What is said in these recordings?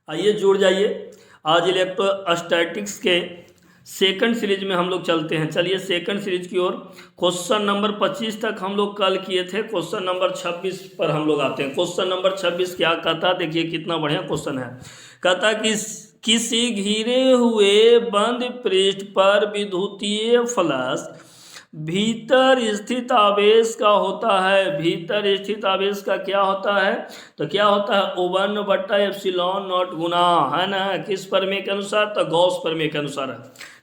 आइए जुड़ जाइए। आज इलेक्ट्रोस्टैटिक्स के सेकंड सीरीज में हम लोग चलते हैं। चलिए सेकंड सीरीज की ओर। क्वेश्चन नंबर 25 तक हम लोग कल किए थे। क्वेश्चन नंबर 26 पर हम लोग आते हैं। क्वेश्चन नंबर 26 क्या कहता, देखिए कितना बढ़िया क्वेश्चन है। कहता कि किसी घिरे हुए बंद पृष्ठ पर विद्युतीय फ्लक्स भीतर स्थित आवेश का होता है। भीतर स्थित आवेश का क्या होता है? तो क्या होता है? O1/ε0 गुना, है ना, किस प्रमेय के अनुसार? तो गॉस प्रमेय के अनुसार है।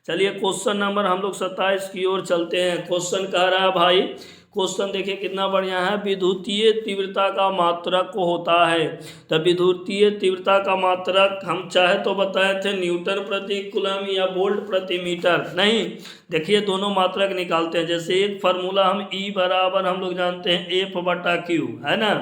चलिए क्वेश्चन नंबर हम लोग 27 की ओर चलते हैं। क्वेश्चन कह रहा है भाई, क्वेश्चन देखिए कितना बढ़िया है। विद्युतीय तीव्रता का मात्रक होता है। तो विद्युतीय तीव्रता का मात्रक हम चाहे तो बताए थे न्यूटन प्रति कूलम या वोल्ट प्रति मीटर। नहीं, देखिए दोनों मात्रक निकालते हैं। जैसे एक फार्मूला हम E बराबर हम लोग जानते हैं F/Q, है ना।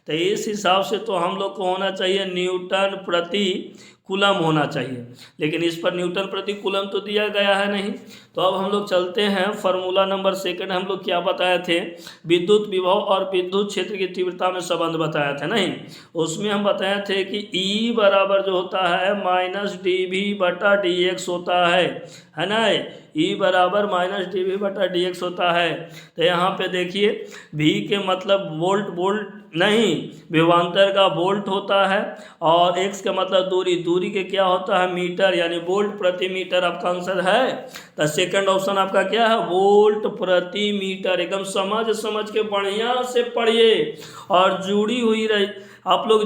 तो इस हिसाब से तो हम लोग को होना चाहिए न्यूटन प्रति कूलम होना चाहिए, लेकिन इस पर न्यूटन प्रति कूलम तो दिया गया है नहीं। तो अब हम लोग चलते हैं फार्मूला नंबर सेकंड। हम लोग क्या बताए थे? विद्युत विभव और विद्युत क्षेत्र की तीव्रता में संबंध बताया था। नहीं, उसमें हम बताए थे कि E बराबर जो होता है -dV/dx होता है ना। E बराबर -dV/dx होता है। तो यहाँ पे देखिए V के मतलब वोल्ट नहीं, विभवांतर का वोल्ट होता है, और x का मतलब दूरी के क्या होता है? मीटर, यानी वोल्ट प्रति मीटर आपका आंसर है। तो सेकंड ऑप्शन आपका क्या है? वोल्ट प्रति मीटर। एकदम समझ के बढ़िया से पढ़िए और जुड़ी हुई रही आप लोग,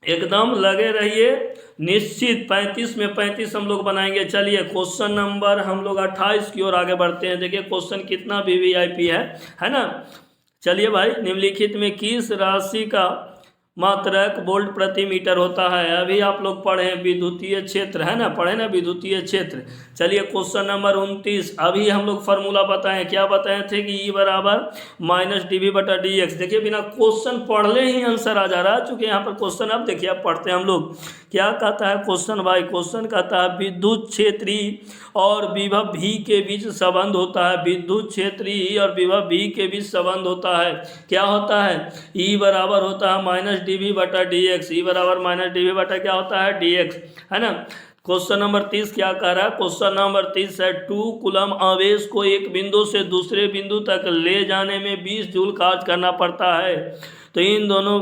एकदम लगे रहिए। निश्चित 35 में 35 हम लोग बनाएंगे। चलिए क्वेश्चन नंबर हम लोग 28 की ओर आगे बढ़ते हैं। देखिए क्वेश्चन कितना वीवीआईपी है ना। चलिए भाई, निम्नलिखित में किस राशि का मात्रक वोल्ट प्रति मीटर होता है? अभी आप लोग पढ़े विद्युतीय क्षेत्र, है ना, पढ़े ना विद्युतीय क्षेत्र। चलिए क्वेश्चन नंबर 29। अभी हम लोग फार्मूला बताएं, क्या बताए थे कि E बराबर -dV/dx। देखिए बिना क्वेश्चन पढ़ले ही आंसर आ जा रहा है, चूंकि यहाँ पर क्वेश्चन अब देखिए अब पढ़ते हैं हम लोग। क्या कहता है क्वेश्चन भाई? क्वेश्चन कहता है विद्युत क्षेत्री और विभव V के बीच संबंध होता है। विद्युत क्षेत्री और विभव V के बीच संबंध होता है। क्या होता है? E बराबर होता है -dV/dx। E बराबर -dV/ क्या होता है? dx, है ना। क्वेश्चन नंबर 30 क्या कह रहा है? क्वेश्चन नंबर 30 है 2 कूलम आवेश को एक बिंदु से दूसरे बिंदु तक ले जाने में 20 जूल कार्य करना पड़ता है। तो इन दोनों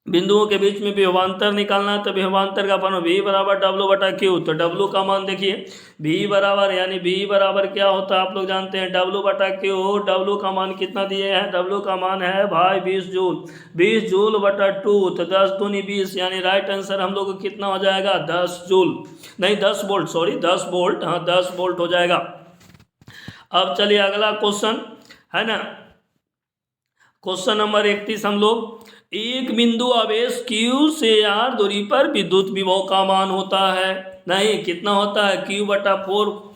बिंदुओं के बीच में विभवांतर निकालना है। तो विभवांतर का फॉर्मूला V बराबर W/Q। तो W का मान देखिए, V बराबर यानी V बराबर क्या होता है आप लोग जानते हैं? W/Q। W का मान कितना दिए हैं? W का मान है भाई 20 जूल। 20 जूल/2, तो 10 दूनी 20, यानी राइट आंसर हम लोग को कितना हो जाएगा? 10 जूल, नहीं 10 वोल्ट, सॉरी 10 वोल्ट, हाँ 10 वोल्ट हो जाएगा। अब चलिए अगला क्वेश्चन, है ना। क्वेश्चन नंबर 31 हम लोग, एक बिंदु आवेश Q से R दूरी पर विद्युत विभव का मान होता है। नहीं, कितना होता है? Q/4πε0r।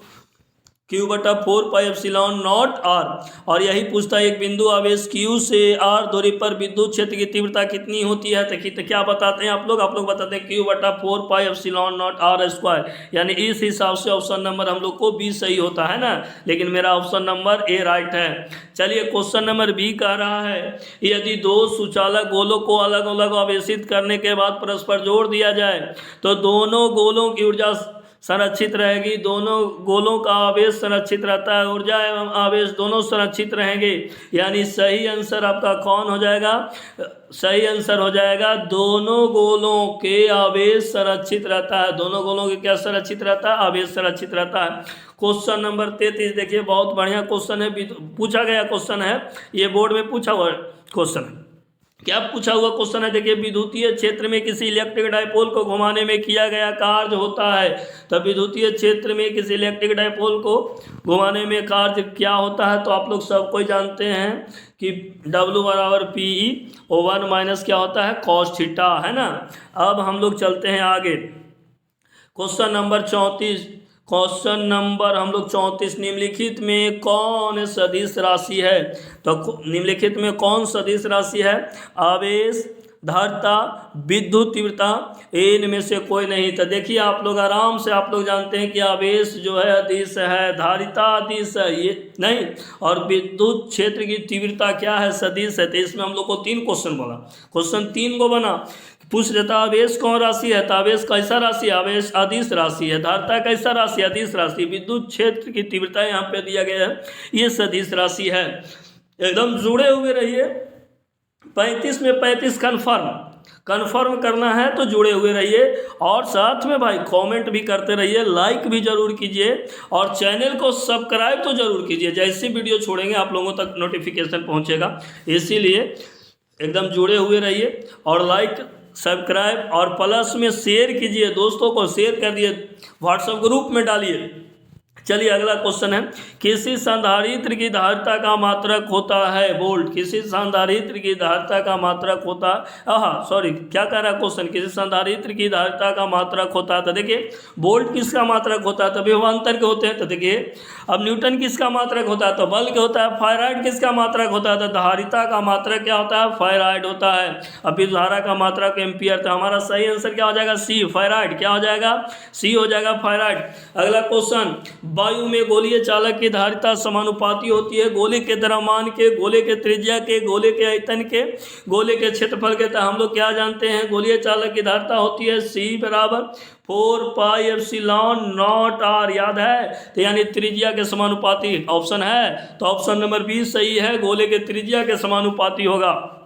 और यही पूछता है एक बिंदु आवेश Q से R दूरी पर विद्युत क्षेत्र की तीव्रता कितनी होती है? तो क्या बताते हैं आप लोग बताते हैं Q/4πε0r²। यानी इस हिसाब से ऑप्शन नंबर हम लोग को B सही होता है ना, लेकिन मेरा ऑप्शन नंबर A राइट है। चलिए क्वेश्चन नंबर B कह रहा है, यदि दो सुचालक गोलों को अलग अलग आवेशित करने के बाद परस्पर जोड़ दिया जाए तो दोनों गोलों की ऊर्जा संरक्षित रहेगी। दोनों गोलों का आवेश संरक्षित रहता है, ऊर्जा एवं आवेश दोनों संरक्षित रहेंगे। यानी सही आंसर आपका कौन हो जाएगा? सही आंसर हो जाएगा दोनों गोलों के आवेश संरक्षित रहता है। दोनों गोलों के क्या संरक्षित रहता है? आवेश संरक्षित रहता है। क्वेश्चन नंबर 33 देखिए, बहुत बढ़िया क्वेश्चन है, पूछा गया क्वेश्चन है, ये बोर्ड में पूछा हुआ क्वेश्चन है। क्या पूछा हुआ क्वेश्चन है? देखिए विद्युतीय क्षेत्र में किसी इलेक्ट्रिक डायपोल को घुमाने में किया गया कार्य होता है। तो विद्युतीय क्षेत्र में किसी इलेक्ट्रिक डायपोल को घुमाने में कार्य क्या होता है? तो आप लोग सब कोई जानते हैं कि W बराबर PE O1 माइनस क्या होता है? cos थीटा, है ना। अब हम लोग चलते हैं आगे। Question number 34। क्वेश्चन नंबर हम लोग 34, निम्नलिखित में कौन सदिश राशि है? तो निम्नलिखित में कौन सदिश राशि है? आवेश धारिता, विद्युत तीव्रता, इनमें से कोई नहीं। तो देखिए आप लोग आराम से आप लोग जानते हैं कि आवेश जो है अदिश है, धारिता अदिश है, ये नहीं, और विद्युत क्षेत्र की तीव्रता क्या है, सदिश है। तो इसमें हम लोग को 3 क्वेश्चन बना, क्वेश्चन 3 को बना, पूछ देता आवेश कौन राशि है, तो आवेश कैसा राशि, आवेश अदिश राशि है। धारिता कैसा राशि, अदिश राशि। विद्युत क्षेत्र की तीव्रता यहाँ पे दिया गया है, ये सदिश राशि है। एकदम जुड़े हुए रहिए, 35 में 35 कन्फर्म करना है तो जुड़े हुए रहिए, और साथ में भाई कमेंट भी करते रहिए, लाइक भी जरूर कीजिए, और चैनल को सब्सक्राइब तो जरूर कीजिए। जैसे वीडियो छोड़ेंगे आप लोगों तक नोटिफिकेशन पहुंचेगा, इसीलिए एकदम जुड़े हुए रहिए, और लाइक सब्सक्राइब और प्लस में शेयर कीजिए, दोस्तों को शेयर कर दिए, व्हाट्सएप ग्रुप में डालिए। चलिए अगला क्वेश्चन है, किसी संधारित्र की धारिता का मात्रक होता है वोल्ट। किसी संधारित्र की धारिता का मात्रक होता क्या कह रहा है क्वेश्चन, किसी संधारित्र की धारिता का मात्रक होता है। तो देखिए वोल्ट किसका मात्रक होता है, तो विभवांतर के होते हैं। तो देखिए अब न्यूटन किसका मात्रक होता है, तो बल के होता है। फारेड किसका मात्रक होता है, तो धारिता का मात्रक क्या होता है, फारेड होता है। अब विद्युतधारा का मात्रक एम्पियर। तो हमारा सही आंसर क्या हो जाएगा, सी, फारेड। क्या हो जाएगा, सी हो जाएगा, फारेड। अगला क्वेश्चन, वायु में गोलीय चालक की धारिता समानुपाती होती है गोले के द्रव्यमान के, गोले के त्रिज्या के, गोले के आयतन के, गोले के क्षेत्रफल के। तो हम लोग क्या जानते हैं, गोलीय चालक की धारिता होती है C बराबर 4 पाई एप्सिलॉन नॉट R, याद है। तो यानी त्रिज्या के समानुपाती ऑप्शन है, तो ऑप्शन नंबर 20 सही है, गोले के त्रिज्या के समानुपाती होगा।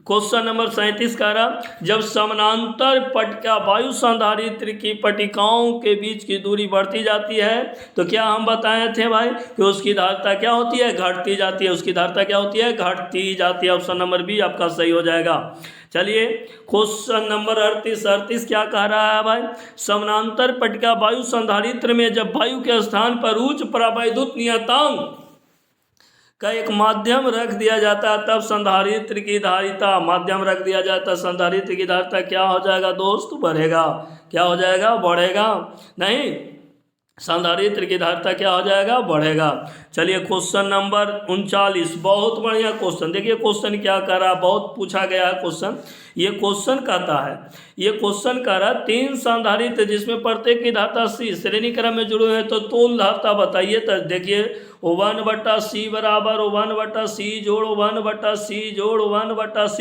क्वेश्चन नंबर 37 कह रहा, जब समानांतर पट्टिका वायु संधारित्र की पट्टिकाओं के बीच की दूरी बढ़ती जाती है तो क्या हम बताए थे भाई कि उसकी धारिता क्या होती है, घटती जाती है। उसकी धारिता क्या होती है, घटती जाती है। ऑप्शन नंबर बी आपका सही हो जाएगा। चलिए क्वेश्चन नंबर 38 क्या कह रहा है भाई, समानांतर पट्टिका वायु संधारित्र में जब वायु के स्थान पर उच्च परावैद्युत नियतांक का एक माध्यम रख दिया जाता है तब संधारित्र की धारिता, माध्यम रख दिया जाता है, संधारित्र की धारिता क्या हो जाएगा दोस्त, बढ़ेगा। क्या हो जाएगा, बढ़ेगा नहीं, संधारित्र की धारिता क्या हो जाएगा, बढ़ेगा। चलिए क्वेश्चन नंबर 39, बहुत बढ़िया क्वेश्चन। देखिए क्वेश्चन क्या कर रहा है, बहुत पूछा गया है क्वेश्चन। ये क्वेश्चन कहता है, ये क्वेश्चन कह रहा है 3 संधारित्र जिसमें प्रत्येक की धारिता C श्रेणी क्रम में जुड़े हैं तो तुल्य धारिता बताइए। तो देखिए 1/C बराबर 1/C जोड़ 1/C जोड़ 1/C,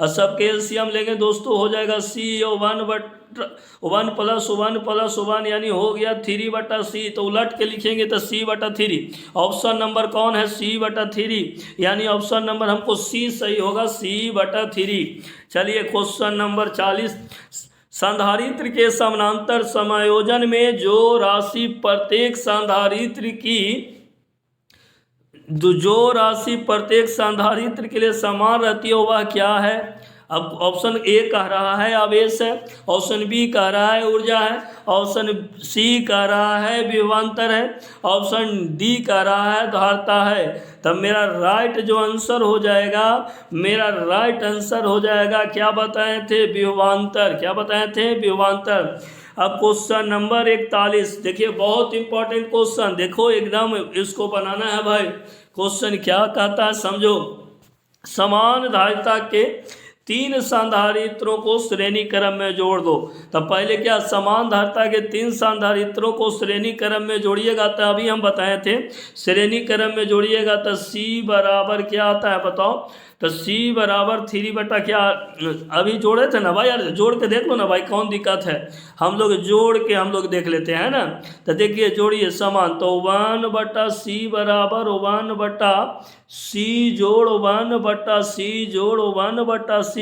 और सबके एलसीएम लेंगे दोस्तों, हो जाएगा C 1 + 1 यानी हो गया 3/C। तो उलट के लिखेंगे तो C/3। ऑप्शन नंबर कौन है, C/3, यानी ऑप्शन नंबर हमको C सही होगा, C/3। चलिए क्वेश्चन नंबर 40, संधारित्र के समानांतर समायोजन में जो राशि प्रत्येक संधारित्र के लिए समान रहती है वह क्या है। अब ऑप्शन ए कह रहा है आवेश है, ऑप्शन बी कह रहा है ऊर्जा है, ऑप्शन सी कह रहा है विभवांतर है, ऑप्शन डी कह रहा है धारिता है। तब मेरा राइट जो आंसर हो जाएगा, मेरा राइट आंसर हो जाएगा, क्या बताए थे, विभवांतर। क्या बताए थे, विभवांतर। अब क्वेश्चन नंबर 41, देखिए बहुत इंपॉर्टेंट क्वेश्चन, देखो एकदम इसको बनाना है भाई। क्वेश्चन क्या कहता है समझो, समान धारिता के 3 संधारित्रों को श्रेणी क्रम में जोड़ दो। तब पहले क्या, समान धारिता के 3 संधारित्रों को श्रेणी क्रम में जोड़िएगा। तो अभी हम बताए थे श्रेणी क्रम में जोड़िएगा तो C बराबर क्या आता है बताओ, तो C बराबर 3 क्या, अभी जोड़े थे ना भाई, यार जोड़ के देख लो ना भाई, कौन दिक्कत है, हम लोग जोड़ के हम लोग देख लेते हैं ना। तो देखिए जोड़िए समान, तो 1/C बराबर 1/C जोड़ 1/C जोड़ 1/C,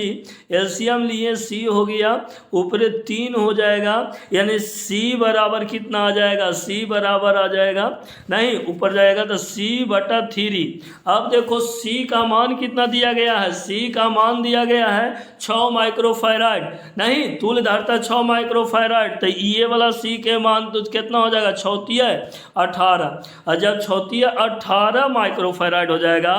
एलसीएम लिए C हो गया, ऊपर 3 हो जाएगा, यानी C बराबर कितना आ जाएगा, C बराबर आ जाएगा नहीं, ऊपर जाएगा तो C/3। अब देखो C का मान कितना दिया गया है, C का मान दिया गया है 6 माइक्रोफैराड, नहीं तुल्य धारिता 6 माइक्रोफैराड। तो ये वाला C के मान तो कितना हो जाएगा, 18, और जब 18 माइक्रोफैराड हो जाएगा।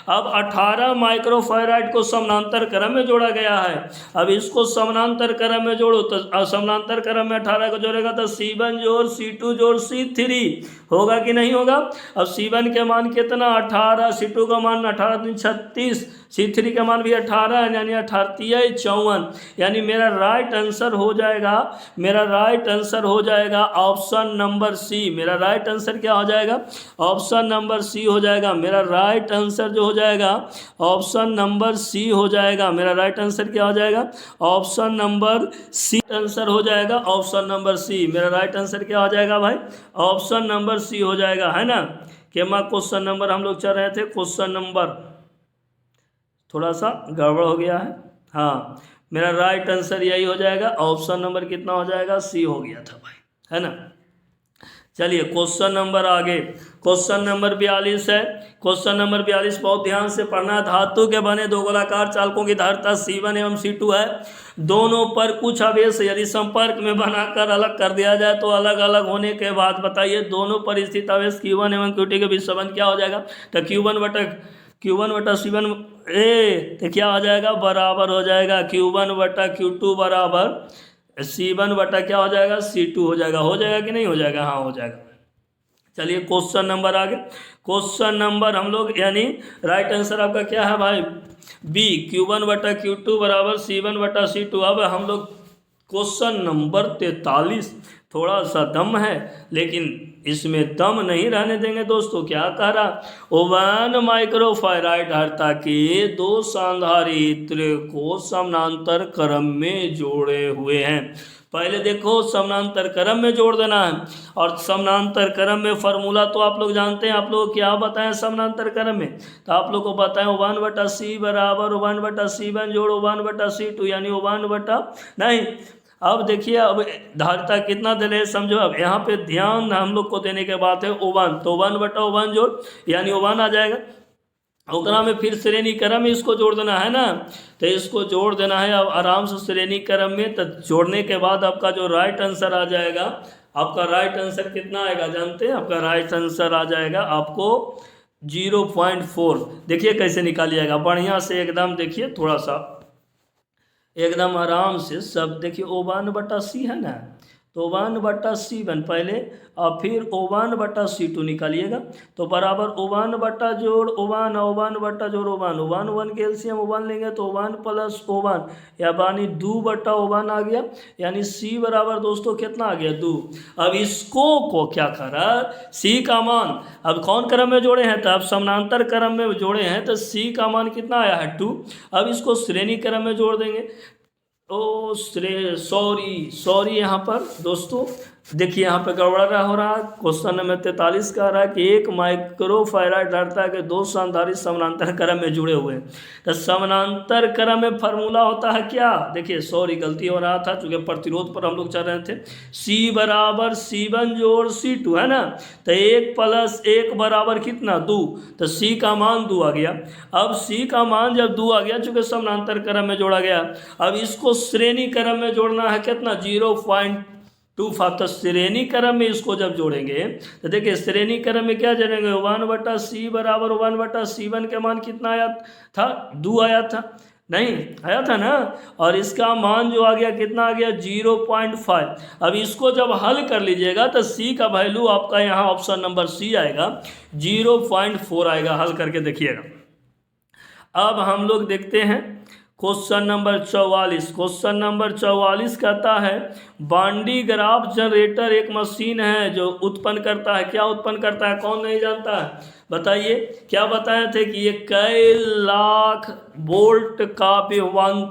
अब 18 माइक्रोफैराड को समानांतर क्रम में जोड़ा गया है। अब इसको समानांतर क्रम में जोड़ो, तो समानांतर क्रम में 18 को जोड़ेगा तो C1 जोड़ C2 जोड़ C3 होगा कि नहीं होगा। अब C1 के मान कितना 18, C2 का मान 18 36, C3 का मान भी 18 है, यानी 18 54, यानी मेरा राइट आंसर हो जाएगा, मेरा राइट आंसर हो जाएगा ऑप्शन नंबर सी। मेरा राइट आंसर क्या हो जाएगा? ऑप्शन नंबर सी हो जाएगा। मेरा राइट आंसर जो हो जाएगा ऑप्शन नंबर सी हो जाएगा। मेरा राइट आंसर क्या हो जाएगा? ऑप्शन नंबर सी आंसर हो जाएगा, ऑप्शन नंबर सी। मेरा राइट आंसर क्या हो जाएगा भाई? ऑप्शन नंबर सी हो जाएगा, है ना। केमा क्वेश्चन नंबर हम लोग चल रहे थे, क्वेश्चन नंबर थोड़ा सा गड़बड़ हो गया है। हाँ, मेरा राइट आंसर यही हो जाएगा, ऑप्शन नंबर कितना हो जाएगा? सी हो गया था भाई, है ना। चलिए क्वेश्चन नंबर आगे, क्वेश्चन नंबर 42 है। क्वेश्चन नंबर 42 बहुत ध्यान से पढ़ना। धातु के बने दो गोलाकार चालकों की धारिता C1 एवं C2 है। दोनों पर कुछ आवेश यदि संपर्क में बनाकर अलग कर दिया जाए तो अलग अलग होने के बाद बताइए दोनों पर स्थित आवेश Q1 एवं Q2 के बीच संबंध क्या हो जाएगा? तो Q1 बटा C1 तो क्या हो जाएगा? बराबर हो जाएगा Q1 बटा Q2 बराबर C1 बटा क्या हो जाएगा? C2 हो जाएगा। हो जाएगा कि नहीं हो जाएगा? हाँ हो जाएगा। चलिए क्वेश्चन नंबर आगे, क्वेश्चन नंबर हम लोग यानी राइट आंसर आपका क्या है भाई? बी, Q1 बटा Q2 बराबर C1 बटा C2। अब हम लोग क्वेश्चन नंबर 43, थोड़ा सा दम है लेकिन इसमें दम नहीं रहने देंगे दोस्तों। क्या कह रहा? ओवन माइक्रोफैराड धारिता के दो सांधारित्र को समानांतर क्रम में जोड़े हुए हैं। पहले देखो समानांतर क्रम में जोड़ देना है, और समानांतर क्रम में फार्मूला तो आप लोग जानते हैं। आप लोग क्या बताएं समानांतर क्रम में? तो आप लोग को बताएं 1 बटा सी बराबर 1 बटा C1 जोड़ 1 बटा C2, यानी 1 बटा नहीं। अब देखिए, अब धारिता कितना दे रहे समझो। अब यहाँ पे ध्यान हम लोग को देने के बाद है ओवन, तो 1 बटा 1 जोड़ यानी ओवन आ जाएगा। ओकरा में फिर श्रेणी क्रम में इसको जोड़ देना है ना, तो इसको जोड़ देना है अब आराम से श्रेणी क्रम में। तो जोड़ने के बाद आपका जो राइट आंसर आ जाएगा, आपका राइट आंसर कितना आएगा जानते हैं? आपका राइट आंसर आ जाएगा आपको 0.4। देखिए कैसे निकालिएगा, बढ़िया से एकदम देखिए, थोड़ा सा एकदम आराम से सब देखिए। O1 बटा C है ना, तो 1 बटा C1 पहले और फिर O1 बटा C2 निकालिएगा, तो बराबर O1 बटा जोड़ O1 O1 बटा जोड़ O1 O1 1 के एलसीएम O1 लेंगे तो O1 प्लस O1 यानी 2 बटा O1 आ गया, यानी C बराबर दोस्तों कितना आ गया? 2। अब इसको को क्या करा? C का मान अब कौन क्रम में जोड़े हैं? तो अब समानांतर क्रम में जोड़े हैं, तो C का मान कितना आया है? 2। अब इसको श्रेणी क्रम में जोड़ देंगे। ओ सॉरी यहाँ पर दोस्तों देखिए, यहाँ पे गड़बड़ा हो रहा है। क्वेश्चन नंबर 43 का रहा है कि एक माइक्रोफैराड धारिता के दो संधारित्र समानांतर क्रम में जुड़े हुए हैं। तो समानांतर क्रम में फार्मूला होता है क्या? देखिए सॉरी गलती हो रहा था, चूंकि प्रतिरोध पर हम लोग चल रहे थे। C बराबर C1 जोड़ C2 है ना, तो 1 प्लस 1 बराबर कितना? 2। तो C का मान 2 आ गया। अब C का मान जब 2 आ गया, चूंकि समानांतर क्रम में जोड़ा गया, अब इसको श्रेणी क्रम में जोड़ना है कितना? 0.25। तो श्रेणी क्रम में इसको जब जोड़ेंगे तो देखिए श्रेणी क्रम में क्या जोड़ेंगे? 1 बटा C बराबर 1 बटा C1 के मान कितना आया था? 2 आया था, नहीं आया था ना, और इसका मान जो आ गया कितना आ गया? 0.5। अब इसको जब हल कर लीजिएगा तो C का वैल्यू आपका यहाँ ऑप्शन नंबर C आएगा, 0.4 आएगा। हल करके देखिएगा। अब हम लोग देखते हैं क्वेश्चन नंबर 44। क्वेश्चन नंबर 44 कहता है बांडी ग्राफ जनरेटर एक मशीन है जो उत्पन्न करता है। क्या उत्पन्न करता है? कौन नहीं जानता है? बताइए। क्या बताए थे कि ये कई लाख वोल्ट का विभवांतर